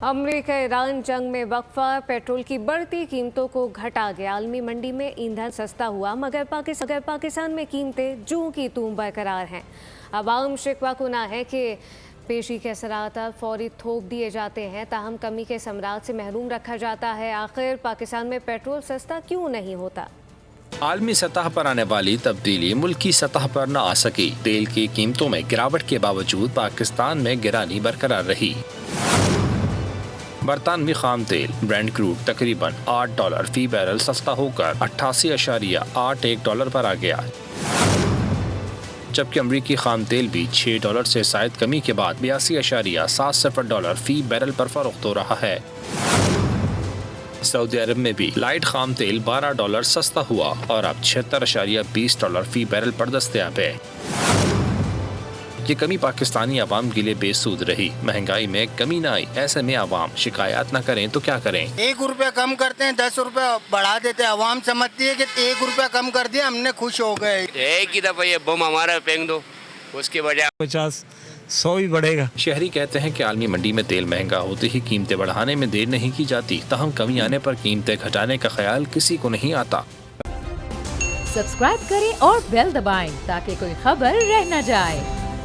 America Iran जंग में वक्फा petrol की बढ़ती कीमतों को घटा गया। आलमी मंडी में ईंधन सस्ता हुआ मगर पाकिस्तान में कीमतें जूं की तूं बरकरार हैं। अवाम शिकवा कुना है कि पेशी के असरात फौरी थोक दिए जाते हैं, ताहम कमी के समरात से महरूम रखा जाता है। आखिर पाकिस्तान में पेट्रोल सस्ता क्यों नहीं होता? आलमी सतह पर आने वाली तब्दीली मुल्क की सतह पर न आ सकी। तेल की कीमतों में गिरावट के बावजूद पाकिस्तान में गिरानी बरकरार रही। बरतानवी खाम तेल ब्रेंट क्रूड तकरीबन $8 फी बैरल सस्ता होकर $88.81 पर आ गया, जबकि अमरीकी खाम तेल भी $6 से शायद कमी के बाद $82.70 फी बैरल पर फरोख्त हो रहा है। सऊदी अरब में भी लाइट खाम तेल $12 सस्ता हुआ और अब $76.20 फी बैरल पर दस्तयाब है। ये कमी पाकिस्तानी आवाम के लिए बेसूद रही। महंगाई में कमी न आई, ऐसे में आवाम शिकायत न करें तो क्या करें। ₹1 कम करते हैं, ₹10 बढ़ा देते हैं। आवाम समझती है कि ₹1 कम कर दिया हमने खुश हो गए। एक ही दफा ये बम हमारा फेंक दो, उसकी वजह 50-100 ही बढ़ेगा। शहरी कहते हैं कि आलमी मंडी में तेल महंगा होते ही कीमतें बढ़ाने में देर नहीं की जाती, ताहम कमी आने पर कीमतें घटाने का ख्याल किसी को नहीं आता। सब्सक्राइब करें और बेल दबाएं ताकि कोई खबर रह न जाए।